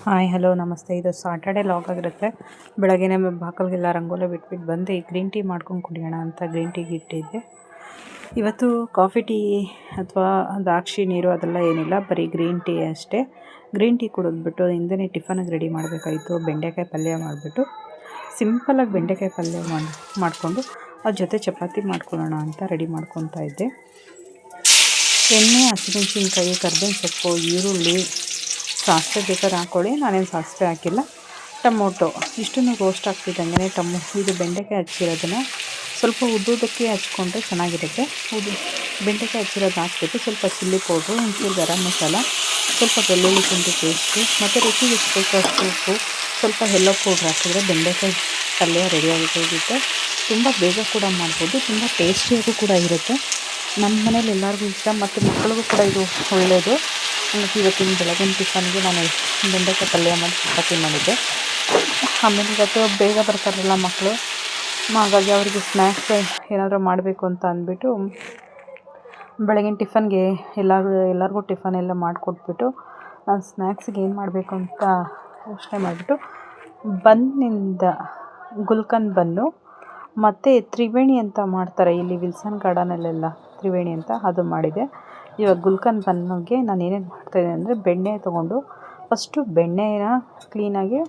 Hi hello ನಮಸ್ತೆ. ಇದು Saturday log ಆಗಿರುತ್ತೆ. ಬೆಳಗ್ಗೆನೇ ಬಾಕಲ್ಗೆಲ್ಲ ರಂಗೋಲಿ ಬಿಟ್ಬಿಟ್ಟು ಬಂದು ಈ ಗ್ರೀನ್ ಟೀ ಮಾಡ್ಕೊಂಡು ಕುಡಿಯೋಣ ಅಂತ ಗ್ರೀನ್ ಟೀಗೆ ಇಟ್ಟಿದ್ದೆ. ಇವತ್ತು ಕಾಫಿ ಟೀ ಅಥವಾ ದ್ರಾಕ್ಷಿ ನೀರು ಅದೆಲ್ಲ ಏನಿಲ್ಲ, ಬರೀ ಗ್ರೀನ್ ಟೀ ಅಷ್ಟೇ. ಗ್ರೀನ್ ಟೀ ಕುಡಿದ್ಬಿಟ್ಟು ಹಿಂದೆ ಟಿಫನಿಗೆ ರೆಡಿ ಮಾಡಬೇಕಾಯಿತು. ಬೆಂಡೆಕಾಯಿ ಪಲ್ಯ ಮಾಡಿಬಿಟ್ಟು ಸಿಂಪಲಾಗಿ ಬೆಂಡೆಕಾಯಿ ಪಲ್ಯ ಮಾಡಿಕೊಂಡು ಅದ್ರ ಜೊತೆ ಚಪಾತಿ ಮಾಡ್ಕೊಳ್ಳೋಣ ಅಂತ ರೆಡಿ ಮಾಡ್ಕೊತಾ ಇದ್ದೆ. ಎಣ್ಣೆ, ಹಸಿಮೆಣಸಿನ್ಕಾಯಿ, ಕರ್ಬೇವಿನ ಸೊಪ್ಪು, ಈರುಳ್ಳಿ, ಸಾಸಿವೆ ಬೇಕಾದ್ರೆ ಹಾಕ್ಕೊಳ್ಳಿ, ನಾನೇನು ಸಾಸಿವೆ ಹಾಕಿಲ್ಲ. ಟೊಮೊಟೊ ಇಷ್ಟನ್ನು ರೋಸ್ಟ್ ಆಗ್ತಿದ್ದಂಗೆ ಇದು ಬೆಂಡೆಕಾಯಿ ಹಚ್ಚಿರೋದನ್ನು ಸ್ವಲ್ಪ ಉದ್ದುದಕ್ಕೆ ಹಚ್ಕೊಂಡ್ರೆ ಚೆನ್ನಾಗಿರುತ್ತೆ. ಬೆಂಡೆಕಾಯಿ ಹಚ್ಚಿರೋದು ಹಾಕ್ಬಿಟ್ಟು ಸ್ವಲ್ಪ ಚಿಲ್ಲಿ ಪೌಡ್ರು, ಒಂಚೂರು ಗರಂ ಮಸಾಲ, ಸ್ವಲ್ಪ ಬೆಳ್ಳುಳ್ಳಿ ಶುಂಠಿ ಪೇಸ್ಟು ಮತ್ತು ರುಚಿಗೆ ಎಷ್ಟು ಬೇಕೋ ಅಷ್ಟು ಉಪ್ಪು, ಸ್ವಲ್ಪ ಎಲ್ಲೋ ಪೌಡ್ರ್ ಹಾಕಿದ್ರೆ ಬೆಂಡೆಕಾಯಿ ಪಲ್ಯ ರೆಡಿಯಾಗಿ ಹೋಗುತ್ತೆ. ತುಂಬ ಬೇಗ ಕೂಡ ಮಾಡ್ಬೋದು, ತುಂಬ ಟೇಸ್ಟಿಯಾಗೂ ಕೂಡ ಇರುತ್ತೆ. ನಮ್ಮ ಮನೇಲಿ ಎಲ್ಲರಿಗೂ ಇಷ್ಟ ಮತ್ತು ಮಕ್ಕಳಿಗೂ ಕೂಡ ಇದು ಒಳ್ಳೆಯದು. ಮತ್ತು ಇವತ್ತಿನ ಬೆಳಗಿನ ಟಿಫನ್ಗೆ ನಾನು ಬೆಂಡೆಕಾಯಿ ಪಲ್ಯ ಮಾಡಿ ಚಪಾತಿ ಮಾಡಿದ್ದೆ. ಆಮೇಲೆ ಇವತ್ತು ಬೇಗ ಬರ್ತಾರಲ್ಲ ಮಕ್ಕಳು, ಹಾಗಾಗಿ ಅವರಿಗೆ ಸ್ನ್ಯಾಕ್ಸ್ ಏನಾದರೂ ಮಾಡಬೇಕು ಅಂತ ಅಂದ್ಬಿಟ್ಟು ಬೆಳಗಿನ ಟಿಫನ್ಗೆ ಎಲ್ಲರಿಗೂ ಟಿಫನ್ ಎಲ್ಲ ಮಾಡಿಕೊಟ್ಬಿಟ್ಟು ನಾನು ಸ್ನ್ಯಾಕ್ಸಿಗೆ ಏನು ಮಾಡಬೇಕು ಅಂತ ಯೋಚನೆ ಮಾಡಿಬಿಟ್ಟು ಬನ್ನಿಂದ ಗುಲ್ಕನ್ ಬನ್ನು ಮತ್ತು ತ್ರಿವೇಣಿ ಅಂತ ಮಾಡ್ತಾರೆ ಇಲ್ಲಿ ವಿಲ್ಸನ್ ಗಾರ್ಡನಲ್ಲೆಲ್ಲ, ತ್ರಿವೇಣಿ ಅಂತ ಅದು ಮಾಡಿದೆ. ಇವಾಗ ಗುಲ್ಕನ್ ಬನ್ನಿಗೆ ನಾನು ಏನೇನು ಮಾಡ್ತಾಯಿದ್ದೆ ಅಂದರೆ ಬೆಣ್ಣೆ ತೊಗೊಂಡು ಫಸ್ಟು ಬೆಣ್ಣೆನ ಕ್ಲೀನಾಗಿ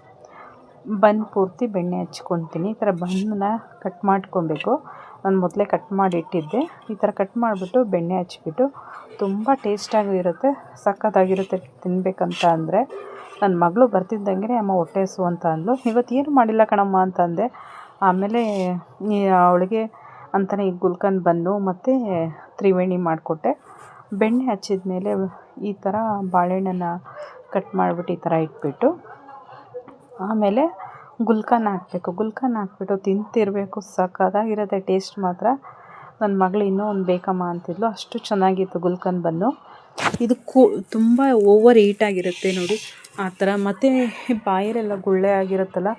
ಪೂರ್ತಿ ಬೆಣ್ಣೆ ಹಚ್ಕೊತೀನಿ. ಈ ಥರ ಬನ್ನನ್ನ ಕಟ್ ಮಾಡ್ಕೊಬೇಕು. ನಾನು ಮೊದಲೇ ಕಟ್ ಮಾಡಿ ಇಟ್ಟಿದ್ದೆ. ಈ ಥರ ಕಟ್ ಮಾಡಿಬಿಟ್ಟು ಬೆಣ್ಣೆ ಹಚ್ಬಿಟ್ಟು ತುಂಬ ಟೇಸ್ಟಾಗಿರುತ್ತೆ, ಸಖತ್ತಾಗಿರುತ್ತೆ ತಿನ್ನಬೇಕಂತ ಅಂದರೆ. ನನ್ನ ಮಗಳು ಬರ್ತಿದ್ದಂಗೆ ಅಮ್ಮ ಹೊಟ್ಟೆ ಹಸು ಅಂತ ಅಂದ್ಲು. ಇವತ್ತು ಏನು ಮಾಡಿಲ್ಲ ಕಣಮ್ಮ ಅಂತಂದೆ. ಆಮೇಲೆ ಅವಳಿಗೆ ಅಂತಲೇ ಈ ಗುಲ್ಕನ್ ಬನ್ನು ಮತ್ತು ತ್ರಿವೇಣಿ ಮಾಡಿಕೊಟ್ಟೆ. ಬೆಣ್ಣೆ ಹಚ್ಚಿದ ಮೇಲೆ ಈ ಥರ ಬಾಳೆಹಣ್ಣನ್ನು ಕಟ್ ಮಾಡಿಬಿಟ್ಟು ಈ ಥರ ಇಟ್ಬಿಟ್ಟು ಆಮೇಲೆ ಗುಲ್ಕನ್ ಹಾಕಬೇಕು. ಗುಲ್ಕನ್ ಹಾಕ್ಬಿಟ್ಟು ತಿಂತಿರಬೇಕು, ಸಖತ್ತಾಗಿರುತ್ತೆ ಟೇಸ್ಟ್ ಮಾತ್ರ. ನನ್ನ ಮಗಳು ಇನ್ನೂ ಒಂದು ಬೇಕಮ್ಮ ಅಂತಿದ್ಲು, ಅಷ್ಟು ಚೆನ್ನಾಗಿತ್ತು ಗುಲ್ಕನ್ ಬನ್ನು. ಇದು ತುಂಬ ಓವರ್ ಹೀಟಾಗಿರುತ್ತೆ ನೋಡಿ ಆ ಥರ. ಮತ್ತು ಬಾಯಲ್ಲೆಲ್ಲ ಗುಳ್ಳೆ ಆಗಿರುತ್ತಲ್ಲ,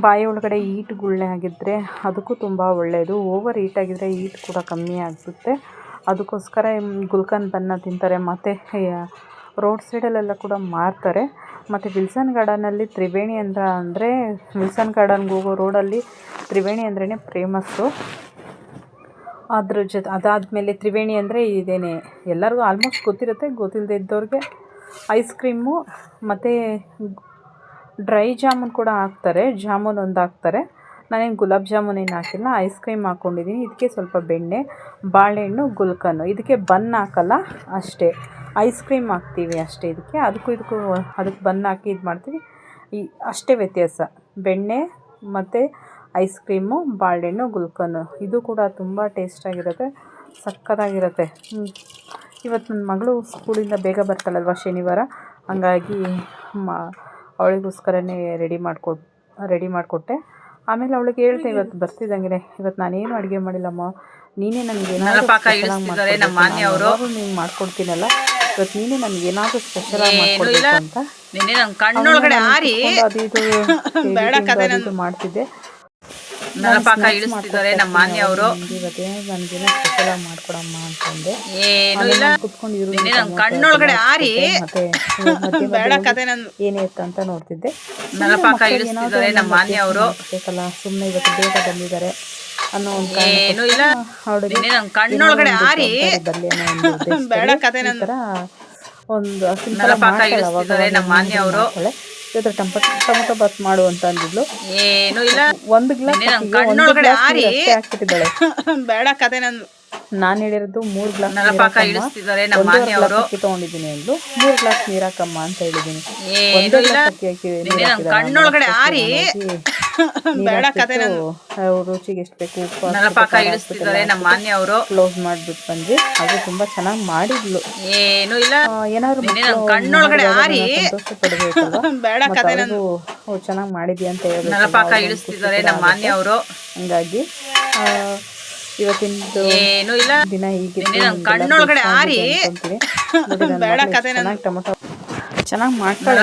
ಬಾಯಿ ಒಳಗಡೆ ಹೀಟ್ ಗುಳ್ಳೆ ಆಗಿದ್ದರೆ ಅದಕ್ಕೂ ತುಂಬ ಒಳ್ಳೆಯದು. ಓವರ್ ಹೀಟಾಗಿದ್ದರೆ ಹೀಟ್ ಕೂಡ ಕಮ್ಮಿ ಆಗುತ್ತೆ. ಅದಕ್ಕೋಸ್ಕರ ಗುಲ್ಕನ್ ಬನ್ನ ತಿಂತಾರೆ. ಮತ್ತು ರೋಡ್ ಸೈಡಲ್ಲೆಲ್ಲ ಕೂಡ ಮಾರ್ತಾರೆ. ಮತ್ತು ವಿಲ್ಸನ್ ಗಾರ್ಡನಲ್ಲಿ ತ್ರಿವೇಣಿ ಅಂದರೆ ವಿಲ್ಸನ್ ಗಾರ್ಡನ್ಗೆ ಹೋಗೋ ರೋಡಲ್ಲಿ ತ್ರಿವೇಣಿ ಅಂದ್ರೇ ಫೇಮಸ್ಸು. ಅದ್ರ ಜೊತೆ ಅದಾದಮೇಲೆ ತ್ರಿವೇಣಿ ಅಂದರೆ ಇದೇನೆ, ಎಲ್ಲರಿಗೂ ಆಲ್ಮೋಸ್ಟ್ ಗೊತ್ತಿರುತ್ತೆ. ಗೊತ್ತಿಲ್ಲದೆ ಇದ್ದವ್ರಿಗೆ ಐಸ್ ಕ್ರೀಮು ಮತ್ತು ಡ್ರೈ ಜಾಮೂನ್ ಕೂಡ ಹಾಕ್ತಾರೆ. ಜಾಮೂನ್ ಒಂದು ಹಾಕ್ತಾರೆ. ನಾನೇನು ಗುಲಾಬ್ ಜಾಮೂನ್ ಏನು ಹಾಕಿಲ್ಲ, ಐಸ್ ಕ್ರೀಮ್ ಹಾಕ್ಕೊಂಡಿದ್ದೀನಿ. ಇದಕ್ಕೆ ಸ್ವಲ್ಪ ಬೆಣ್ಣೆ, ಬಾಳೆಹಣ್ಣು, ಗುಲ್ಕನ್ನು. ಇದಕ್ಕೆ ಬನ್ ಹಾಕಲ್ಲ ಅಷ್ಟೇ, ಐಸ್ ಕ್ರೀಮ್ ಹಾಕ್ತೀವಿ ಅಷ್ಟೇ. ಅದಕ್ಕೆ ಬನ್ ಹಾಕಿ ಇದು ಮಾಡ್ತೀವಿ, ಅಷ್ಟೇ ವ್ಯತ್ಯಾಸ. ಬೆಣ್ಣೆ ಮತ್ತು ಐಸ್ ಕ್ರೀಮು, ಬಾಳೆಹಣ್ಣು, ಗುಲ್ಕನ್ನು. ಇದು ಕೂಡ ತುಂಬ ಟೇಸ್ಟಾಗಿರುತ್ತೆ, ಸಕ್ಕತ್ತಾಗಿರುತ್ತೆ. ಇವತ್ತು ನನ್ನ ಮಗಳು ಸ್ಕೂಲಿಂದ ಬೇಗ ಬರ್ತಾಳಲ್ವ ಶನಿವಾರ, ಹಂಗಾಗಿ ಅವಳಿಗೋಸ್ಕರನೇ ರೆಡಿ ಮಾಡಿಕೊಟ್ಟೆ. ಆಮೇಲೆ ಅವಳಿಗೆ ಹೇಳ್ದೆ ಇವತ್ತು ಬರ್ತಿದ್ದಂಗೆ, ಇವತ್ತು ನಾನೇನು ಅಡುಗೆ ಮಾಡಿಲ್ಲಮ್ಮ, ನೀನೇ ನನಗೆ ಏನಾದರೂ ನೀನು ಮಾಡ್ಕೊಡ್ತೀನಲ್ಲ, ಇವತ್ತು ನೀನೇ ನನಗೆ ಏನಾದರೂ ಸ್ಪೆಷಲಾಗಿ ಮಾಡ್ಕೊಡ್ಬೇಕು ಅಂತ ಅದು ಮಾಡ್ತಿದ್ದೆ. ನನಗೇನೋ ಸ್ಪೆಷಲಾಗಿ ಮಾಡ್ಕೊಡಮ್ಮ ಅಂತಂದೆ. ಕುತ್ಕೊಂಡು ಏನೇ ಇತ್ತು ಅಂತ ನೋಡ್ತಿದ್ದೆ. ಬೇಕಲ್ಲ, ಸುಮ್ಮನೆ ಇವತ್ತು ಬೇಗ ಬಂದಿದ್ದಾರೆ ಅನ್ನೋ ಒಂದು ಟೊಮೊಟೊ ಬಾತ್ ಮಾಡು ಅಂತ ಅಂದಿದ್ಲು. ಒಂದು ಗ್ಲಾಸ್ ಹಾಕ್ಬಿಟ್ಟಿದ್ದಾಳೆ. ನಾನು ಹೇಳಿರೋದು 3 ಗ್ಲಾಸ್ ಅಕ್ಕಿ ತೊಗೊಂಡಿದ್ದೀನಿ ಅಂದ್ಲು. 3 ಗ್ಲಾಸ್ ನೀರು ಹಾಕಮ್ಮ ಅಂತ ಹೇಳಿದ್ದೀನಿ. ರುಚಿಗೆ ಎಷ್ಟು ಬೇಕು ಉಪ್ಪು ಕ್ಲೋಸ್ ಮಾಡಿಬಿಟ್ಟು ಬಂದ್ವಿ. ಅದು ತುಂಬ ಚೆನ್ನಾಗಿ ಮಾಡಿದ್ಲು. ಏನಾದ್ರು ಸಂತೋಷ ಪಡಬೇಕಲ್ವ, ಚೆನ್ನಾಗಿ ಮಾಡಿದ್ಯಾ ಅಂತ ಹೇಳ್ಬೇಕು. ಹಂಗಾಗಿ ಇವತ್ತಿನ ದಿನ ಹೀಗಿತ್ತು. ಟೊಮೊಟೊ ಚೆನ್ನಾಗಿ ಮಾಡ್ತಾಳೆ.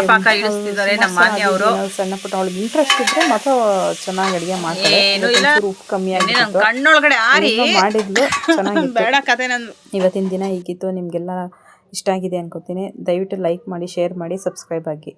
ಸಣ್ಣ ಪುಟ್ಟ ಅವಳಿಗೆ ಇಂಟ್ರೆಸ್ಟ್ ಇದ್ರೆ ಮಾತ್ರ ಚೆನ್ನಾಗಿ ಅಡುಗೆ ಮಾಡ್ತಾಳೆ. ಉಪ್ಪು ಕಮ್ಮಿ ಆಗಿದ್ದು ಮಾಡಿದ್ಲು, ಚೆನ್ನಾಗಿತ್ತು. ಇವತ್ತಿನ ದಿನ ಹೀಗಿತ್ತು. ನಿಮಗೆಲ್ಲ ಇಷ್ಟ ಆಗಿದೆ ಅನ್ಕೋತೀನಿ. ದಯವಿಟ್ಟು ಲೈಕ್ ಮಾಡಿ, ಶೇರ್ ಮಾಡಿ, ಸಬ್ಸ್ಕ್ರೈಬ್ ಆಗಿ.